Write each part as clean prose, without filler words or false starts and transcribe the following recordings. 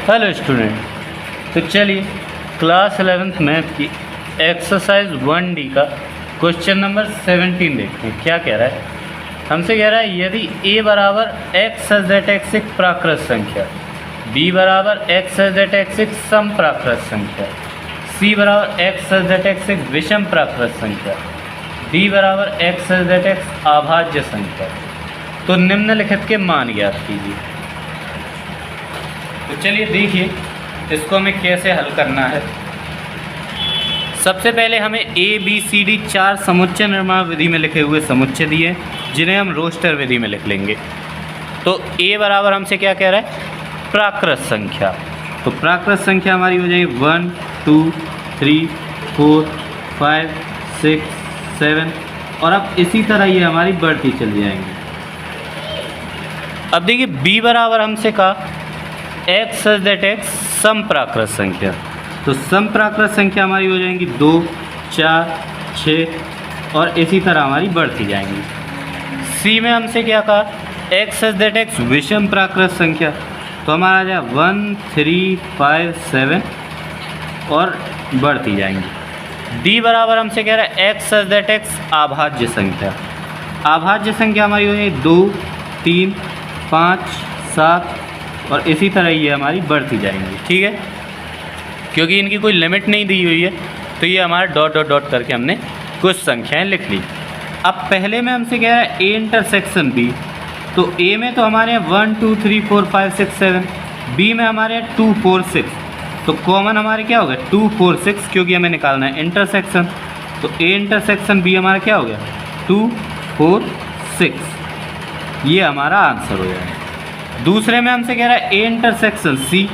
Hello student, तो चलिए class 11th math की एक्सरसाइज 1D का क्वेश्चन नंबर 17 देखते हैं। क्या कह रहा है? हमसे कह रहा है यदि a बराबर x सच दैट x एक प्राकृत संख्या, b बराबर x सच दैट x एक सम प्राकृत संख्या, c बराबर x सच दैट x एक विषम प्राकृत संख्या, d बराबर x सच दैट x अभाज्य संख्या, तो निम्नलिखित के मान ज्ञात कीजिए। तो चलिए देखिए इसको हमें कैसे हल करना है। सबसे पहले हमें ए बी सी डी 4 समुच्चय निर्माण विधि में लिखे हुए समुच्चय दिए, जिन्हें हम रोस्टर विधि में लिख लेंगे। तो ए बराबर हमसे क्या कह रहा है? प्राकृत संख्या। तो प्राकृत संख्या हमारी हो जाएगी 1 2 3 4 5 6 7, और अब इसी तरह ये हमारी बढ़ती चली जाएंगी। अब देखिए बी बराबर हमसे कहा x सच दैट x सम प्राकृत संख्या। तो सम प्राकृत संख्या हमारी हो जाएंगी 2 4 6, और इसी तरह हमारी बढ़ती जाएंगी। c में हमसे क्या कहा? x सच दैट x विषम प्राकृत संख्या। तो हमारा आ जाए 1 3 5 7, और बढ़ती जाएंगी। d बराबर हमसे कह रहा है x सच दैट x अभाज्य संख्या। अभाज्य संख्या हमारी हो जाएगी 2 3 5 7, और इसी तरह ये हमारी बढ़ती जाएंगी। ठीक है, क्योंकि इनकी कोई लिमिट नहीं दी हुई है, तो ये हमारा डॉट डॉट डॉट करके हमने कुछ संख्याएं लिख ली। अब पहले में हमसे कह रहा है ए इंटरसेक्शन बी। तो ए में तो हमारे यहाँ 1 2 3 4 5 6 7, बी में हमारे यहाँ 2 4 6। तो कॉमन हमारे क्या हो गया? 2 4 6, क्योंकि हमें निकालना है इंटरसेक्शन। तो ए इंटरसेक्शन बी हमारा क्या हो गया? 2 4 6। ये हमारा आंसर हो जाएगा। दूसरे में हमसे कह रहा है ए इंटरसेक्शन सी।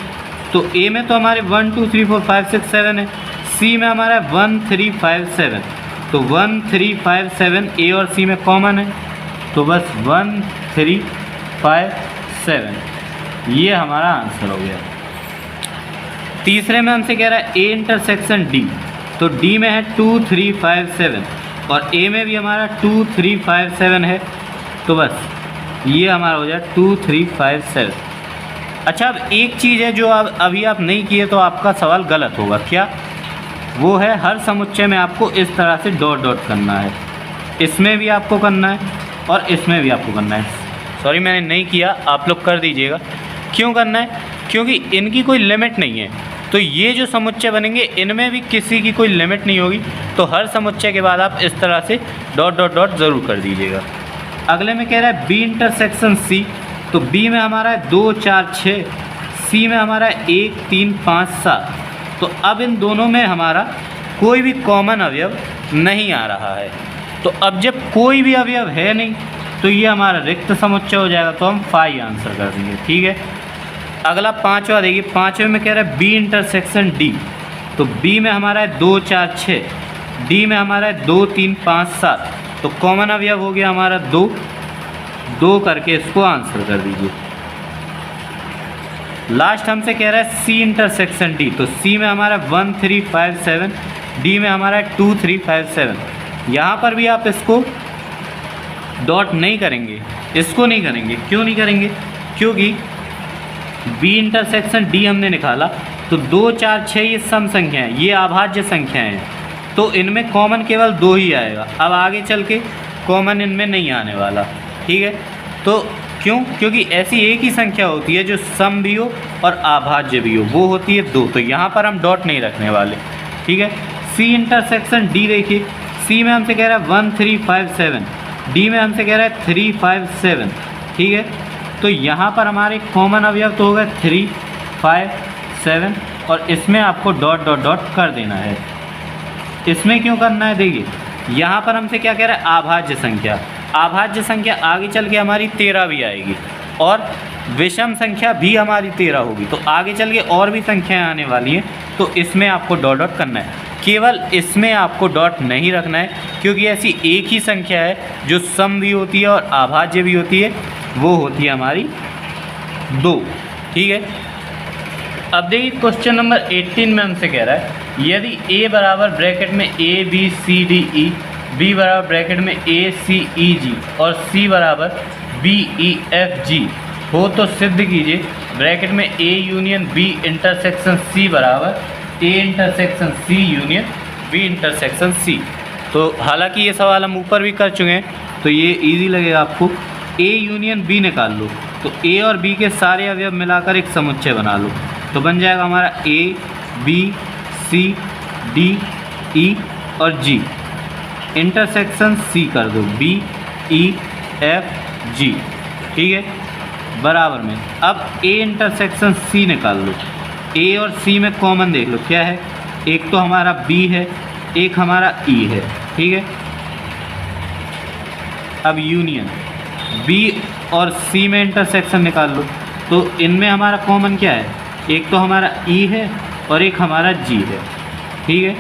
तो ए में तो हमारे 1 2 3 4 5 6 7 है, सी में हमारा 1 3 5 7। तो 1 3 5 7 ए और सी में कॉमन है, तो बस 1 3 5 7, ये हमारा आंसर हो गया। तीसरे में हमसे कह रहा है ए इंटरसेक्शन डी। तो डी में है 2 3 5 7, और ए में भी हमारा 2 3 5 7 है, तो बस ये हमारा हो जाए 2 3 5 7। अच्छा, अब एक चीज़ है जो अभी आप नहीं किए तो आपका सवाल गलत होगा। क्या? वो है हर समुच्चय में आपको इस तरह से डॉट डॉट करना है। इसमें भी आपको करना है और इसमें भी आपको करना है। सॉरी मैंने नहीं किया, आप लोग कर दीजिएगा। क्यों करना है? क्योंकि इनकी कोई लिमिट नहीं है। तो ये जो समुच्चय बनेंगे इनमें भी किसी की कोई लिमिट नहीं होगी, तो हर समुच्चय के बाद आप इस तरह से डॉट डॉट डॉट ज़रूर कर दीजिएगा। अगले में कह रहा है बी इंटरसेक्शन सी। तो बी में हमारा है 2 4 6, सी में हमारा है 1 3 5 7। तो अब इन दोनों में हमारा कोई भी कॉमन अवयव नहीं आ रहा है। तो अब जब कोई भी अवयव है नहीं, तो ये हमारा रिक्त समुच्चय हो जाएगा, तो हम 5 आंसर कर देंगे। ठीक है, अगला पाँचवा देखिए। पाँचवें में कह रहा है बी इंटरसेक्शन डी। तो बी में हमारा है 2 4 6, डी में हमारा है 2 3 5 7। तो कॉमन अवयव हो गया हमारा 2 2 करके इसको आंसर कर दीजिए। लास्ट हमसे कह रहा है सी इंटरसेक्शन डी। तो सी में हमारा 1 3 5 7, डी में हमारा 2 3 5 7। यहाँ पर भी आप इसको डॉट नहीं करेंगे, इसको नहीं करेंगे। क्यों नहीं करेंगे? क्योंकि बी इंटरसेक्शन डी हमने निकाला, तो 2 4 6 ये सम संख्या है, ये अभाज्य संख्याएँ हैं, तो इनमें कॉमन केवल 2 ही आएगा। अब आगे चल के कॉमन इनमें नहीं आने वाला। ठीक है, तो क्यों? क्योंकि ऐसी एक ही संख्या होती है जो सम भी हो और अभाज्य भी हो, वो होती है 2। तो यहाँ पर हम डॉट नहीं रखने वाले। ठीक है, सी इंटरसेक्शन डी देखिए। सी में हमसे कह रहा है 1 3 5 7, डी में हमसे कह रहा है 3 5 7। ठीक है, तो यहाँ पर हमारे कॉमन अवयव तो होगा 3 5 7, और इसमें आपको डॉट डॉट डॉट कर देना है। इसमें क्यों करना है? देखिए यहाँ पर हमसे क्या कह रहा है? अभाज्य संख्या। अभाज्य संख्या आगे चल के हमारी 13 भी आएगी, और विषम संख्या भी हमारी 13 होगी। तो आगे चल के और भी संख्याएं आने वाली हैं, तो इसमें आपको डॉट डॉट करना है। केवल इसमें आपको डॉट नहीं रखना है, क्योंकि ऐसी एक ही संख्या है जो सम भी होती है और अभाज्य भी होती है, वो होती है हमारी 2। ठीक है, अब देखिए क्वेश्चन नंबर 18 में हमसे कह रहा है यदि a बराबर ब्रैकेट में a b c d e, b बराबर ब्रैकेट में a c e g और c बराबर b e f g हो तो सिद्ध कीजिए ब्रैकेट में A union B intersection C बराबर A intersection C union B intersection C। तो हालांकि ये सवाल हम ऊपर भी कर चुके हैं, तो ये इजी लगेगा आपको। A यूनियन B निकाल लो, तो A और B के सारे अवयव मिलाकर एक समुच्चय बना लो, तो बन जाएगा हमारा A B C D E और G। इंटरसेक्शन C कर दो B E F G, ठीक है, बराबर में। अब A इंटरसेक्शन C निकाल लो, A और C में कॉमन देख लो क्या है, एक तो हमारा B है, एक हमारा E है, ठीक है। अब यूनियन B और C में इंटरसेक्शन निकाल लो, तो इनमें हमारा कॉमन क्या है, एक तो हमारा E है और एक हमारा G है, ठीक है,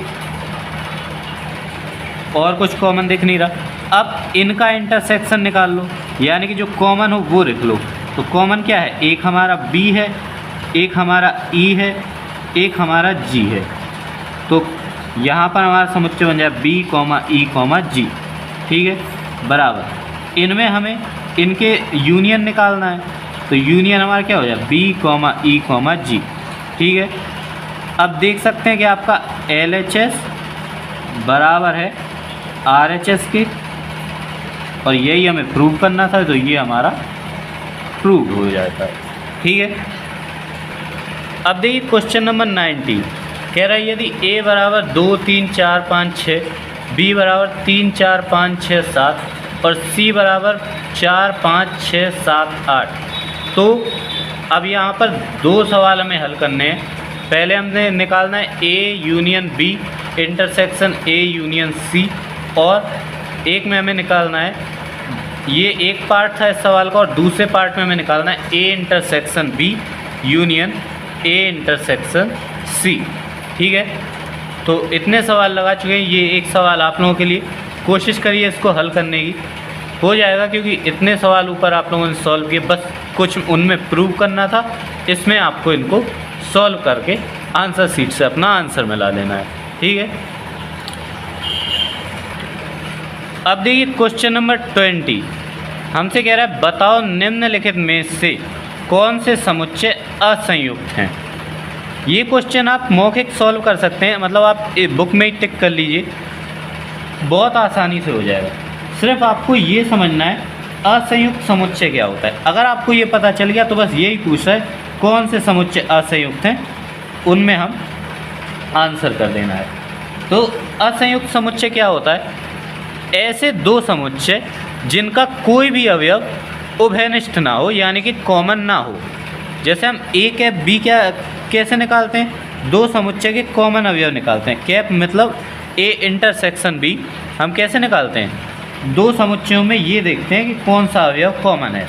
और कुछ कॉमन दिख नहीं रहा। अब इनका इंटरसेक्शन निकाल लो, यानी कि जो कॉमन हो वो लिख लो। तो कॉमन क्या है, एक हमारा B है, एक हमारा E है, एक हमारा G है। तो यहाँ पर हमारा समुच्चय बन जाए B, E, G, ठीक है, बराबर। इनमें हमें इनके यूनियन निकालना है, तो यूनियन हमारा क्या हो जाए B, E, G, ठीक है। अब देख सकते हैं कि आपका LHS बराबर है RHS के, और यही हमें प्रूव करना था, तो ये हमारा प्रूव हो जाता है, ठीक है। अब देखिए क्वेश्चन नंबर 19 कह रहा है यदि A बराबर 2 3 4 5 6, B बराबर 3 4 5 6 7 और C बराबर 4 5 6 7 8, तो अब यहाँ पर दो सवाल हमें हल करने हैं। पहले हमने निकालना है A union B intersection A union C, और एक में हमें निकालना है, ये एक पार्ट था इस सवाल का, और दूसरे पार्ट में हमें निकालना है A intersection B union A intersection C, ठीक है। तो इतने सवाल लगा चुके हैं, ये एक सवाल आप लोगों के लिए, कोशिश करिए इसको हल करने की, हो जाएगा, क्योंकि इतने सवाल ऊपर आप लोगों ने सॉल्व किए, बस कुछ उनमें प्रूव करना था, इसमें आपको इनको सॉल्व करके आंसर शीट से अपना आंसर मिला लेना है, ठीक है। अब देखिए क्वेश्चन नंबर 20 हमसे कह रहा है बताओ निम्नलिखित में से कौन से समुच्चय असंयुक्त हैं। ये क्वेश्चन आप मौखिक सॉल्व कर सकते हैं, मतलब आप बुक में ही टिक कर लीजिए, बहुत आसानी से हो जाएगा। सिर्फ आपको ये समझना है असंयुक्त समुच्चय क्या होता है। अगर आपको ये पता चल गया तो बस यही पूछा है कौन से समुच्चय असंयुक्त हैं, उनमें हम आंसर कर देना है। तो असंयुक्त समुच्चय क्या होता है, ऐसे दो समुच्चय जिनका कोई भी अवयव उभयनिष्ठ ना हो, यानी कि कॉमन ना हो। जैसे हम A कैप B क्या कैसे निकालते हैं, दो समुच्चय के कॉमन अवयव निकालते हैं। कैप मतलब A इंटरसेक्शन B, हम कैसे निकालते हैं, दो समुच्चयों में ये देखते हैं कि कौन सा अवयव कॉमन है।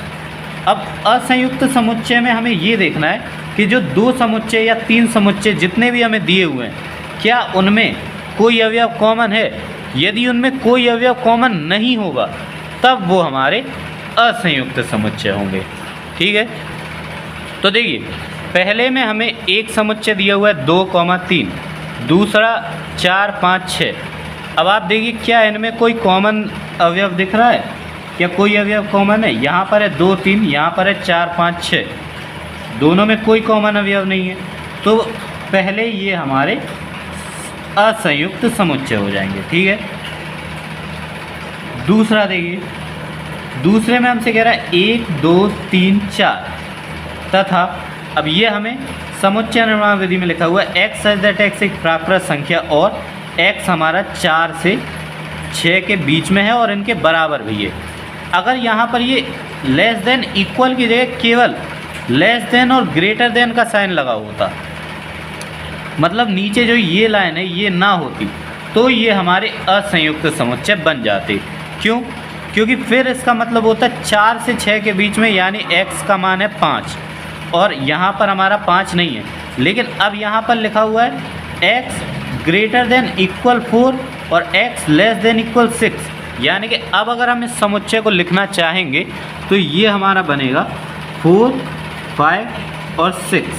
अब असंयुक्त समुच्चय में हमें ये देखना है कि जो दो समुच्चय या तीन समुच्चय जितने भी हमें दिए हुए हैं, क्या उनमें कोई अवयव कॉमन है। यदि उनमें कोई अवयव कॉमन नहीं होगा तब वो हमारे असंयुक्त समुच्चय होंगे, ठीक है। तो देखिए पहले में हमें एक समुच्चय दिया हुआ है 2, 3, दूसरा 4, 5, 6। अब आप देखिए क्या इनमें कोई कॉमन अवयव दिख रहा है, क्या कोई अवयव कॉमन है। यहाँ पर है 2, 3, यहाँ पर है 4, 5, 6, दोनों में कोई कॉमन अवयव नहीं है, तो पहले ये हमारे असंयुक्त समुच्चय हो जाएंगे, ठीक है। दूसरा देखिए, दूसरे में हमसे कह रहा है 1, 2, 3, 4 तथा, अब ये हमें समुच्चय निर्माण विधि में लिखा हुआ है x सच दैट x एक प्राकृत संख्या और x हमारा 4 से 6 के बीच में है और इनके बराबर भी है। अगर यहाँ पर ये लेस देन इक्वल की जगह केवल लेस देन और ग्रेटर देन का साइन लगा होता, मतलब नीचे जो ये लाइन है ये ना होती, तो ये हमारे असंयुक्त समुच्चय बन जाते। क्यों, क्योंकि फिर इसका मतलब होता है 4 से 6 के बीच में, यानी x का मान है 5 और यहाँ पर हमारा 5 नहीं है, लेकिन अब यहाँ पर लिखा हुआ है x ग्रेटर देन इक्वल 4 और x लेस देन इक्वल 6, यानी कि अब अगर हम इस समुच्चय को लिखना चाहेंगे तो ये हमारा बनेगा 4, 5 और 6,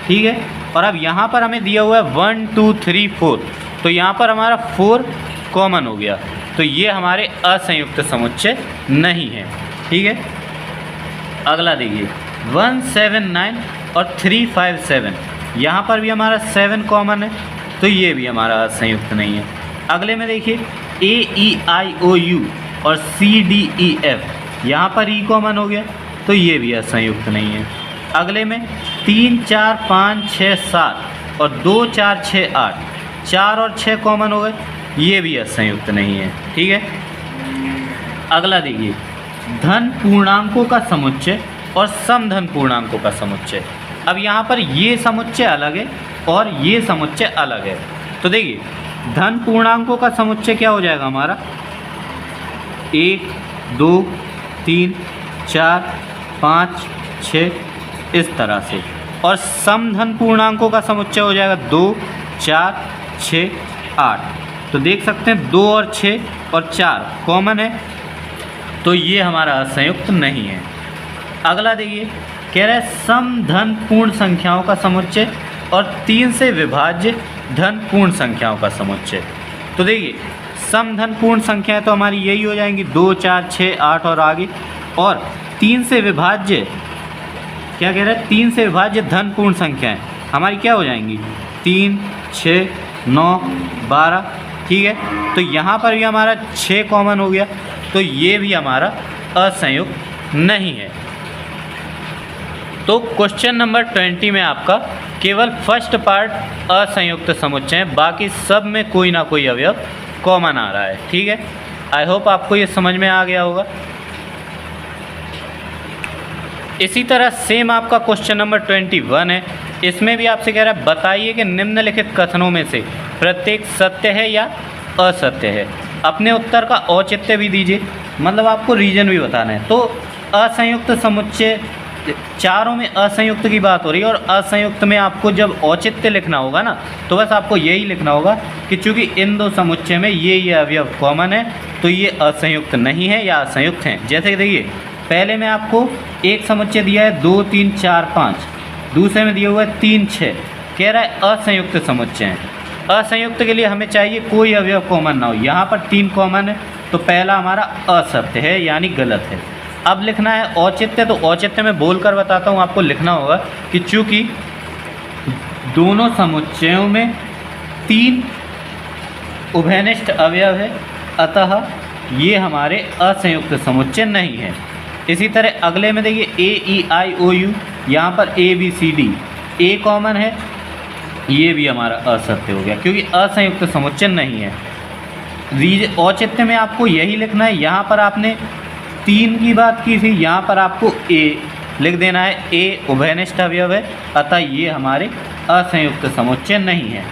ठीक है। और अब यहाँ पर हमें दिया हुआ है 1, 2, 3, 4, तो यहाँ पर हमारा 4 कॉमन हो गया, तो ये हमारे असंयुक्त समुच्चय नहीं है, ठीक है। अगला देखिए 179 और 357, यहाँ पर भी हमारा 7 कॉमन है, तो ये भी हमारा असंयुक्त नहीं है। अगले में देखिए AEIOU और CDEF, यहाँ पर ई कॉमन हो गया, तो ये भी असंयुक्त नहीं है। अगले में 3 4 5 6 7 और 2 4 6 8, 4 और 6 कॉमन हो गए, ये भी असंयुक्त नहीं है। ठीक है। अगला देखिए धन पूर्णांकों का समुच्चय और समधन पूर्णांकों का समुच्चय। अब यहाँ पर ये समुच्चय अलग है और ये समुच्चय अलग है। तो देखिए धन पूर्णांकों का समुच्चय क्या हो जाएगा हमारा, 1 2 3 4 5 6 इस तरह से, और समधन पूर्णांकों का समुच्चय हो जाएगा 2 4 6 8। तो देख सकते हैं 2 और 6 और 4 कॉमन है, तो ये हमारा असंयुक्त नहीं है। अगला देखिए कह रहा है समधन पूर्ण संख्याओं का समुच्चय और 3 से विभाज्य धन पूर्ण संख्याओं का समुच्चय। तो देखिए समधन पूर्ण संख्याएं तो हमारी यही हो जाएंगी 2 4 6 8 और आगे, और 3 से विभाज्य क्या कह रहा है, 3 से विभाज्य धन पूर्ण संख्याएं हमारी क्या हो जाएंगी, 3 6 9 12। ठीक है। तो यहाँ पर भी हमारा 6 कॉमन हो गया, तो ये भी हमारा असंयुक्त नहीं है। तो क्वेश्चन नंबर 20 में आपका केवल फर्स्ट पार्ट असंयुक्त समुच्चय है, बाकी सब में कोई ना कोई अवयव कॉमन आ रहा है। ठीक है। आई होप आपको ये समझ में आ गया होगा। इसी तरह सेम आपका क्वेश्चन नंबर 21 है। इसमें भी आपसे कह रहा है बताइए कि निम्नलिखित कथनों में से प्रत्येक सत्य है या असत्य है। अपने उत्तर का औचित्य भी दीजिए, मतलब आपको रीजन भी बताना है। तो असंयुक्त समुच्चय, चारों में असंयुक्त की बात हो रही है, और असंयुक्त में आपको जब औचित्य लिखना होगा ना, तो बस आपको यही लिखना होगा कि चूँकि इन दो समुच्चय में ये अवयव कॉमन है, तो ये असंयुक्त नहीं है या असंयुक्त हैं। जैसे कि देखिए पहले में आपको एक समुच्चय दिया है 2 3 4 5, दूसरे में दिया हुआ है 3 6, कह रहा है असंयुक्त समुच्चय हैं। असंयुक्त के लिए हमें चाहिए कोई अवयव कॉमन ना हो। यहाँ पर 3 कॉमन है, तो पहला हमारा असत्य है यानी गलत है। अब लिखना है औचित्य, तो औचित्य में बोलकर बताता हूँ, आपको लिखना होगा कि चूँकि दोनों समुच्चयों में 3 उभयनिष्ठ अवयव है, अतः ये हमारे असंयुक्त समुच्चय नहीं है। इसी तरह अगले में देखिए AEIOU, यहाँ पर ABCD, A कॉमन है, ये भी हमारा असत्य हो गया क्योंकि असंयुक्त समुच्चय नहीं है। औचित्य में आपको यही लिखना है। यहाँ पर आपने 3 की बात की थी, यहाँ पर आपको A लिख देना है। A उभयनिष्ठ अवयव है, अतः ये हमारे असंयुक्त समुच्चय नहीं है।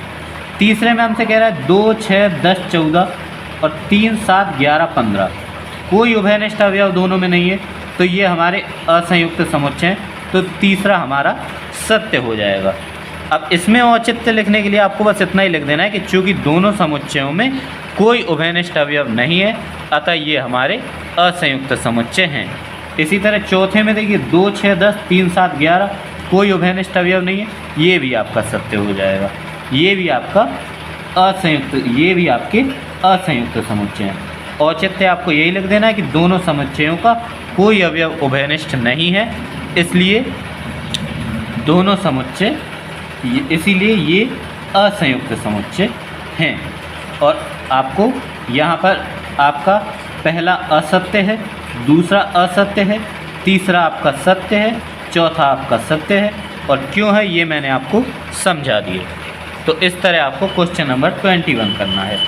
तीसरे में हमसे कह रहा है 2 6 10 14 और 3 7 11 15, कोई उभयनिष्ठ अवयव दोनों में नहीं है, तो ये हमारे असंयुक्त समुच्चय हैं, तो तीसरा हमारा सत्य हो जाएगा। अब इसमें औचित्य लिखने के लिए आपको बस इतना ही लिख देना है कि चूँकि दोनों समुच्चयों में कोई उभयनिष्ठ अवयव नहीं है, अतः ये हमारे असंयुक्त समुच्चय हैं। इसी तरह चौथे में देखिए 2 6 10 3 7 11, कोई उभयनिष्ठ अवयव नहीं है, ये भी आपका सत्य हो जाएगा। ये भी आपका असंयुक्त, ये भी आपके असंयुक्त समुच्चय हैं। औचित्य आपको यही लिख देना है कि दोनों समुच्चयों का कोई अवयव उभयनिष्ठ नहीं है, इसलिए दोनों समुच्चय, इसीलिए ये असंयुक्त समुच्चय हैं। और आपको यहाँ पर आपका पहला असत्य है, दूसरा असत्य है, तीसरा आपका सत्य है, चौथा आपका सत्य है, और क्यों है ये मैंने आपको समझा दिए। तो इस तरह आपको क्वेश्चन नंबर 21 करना है।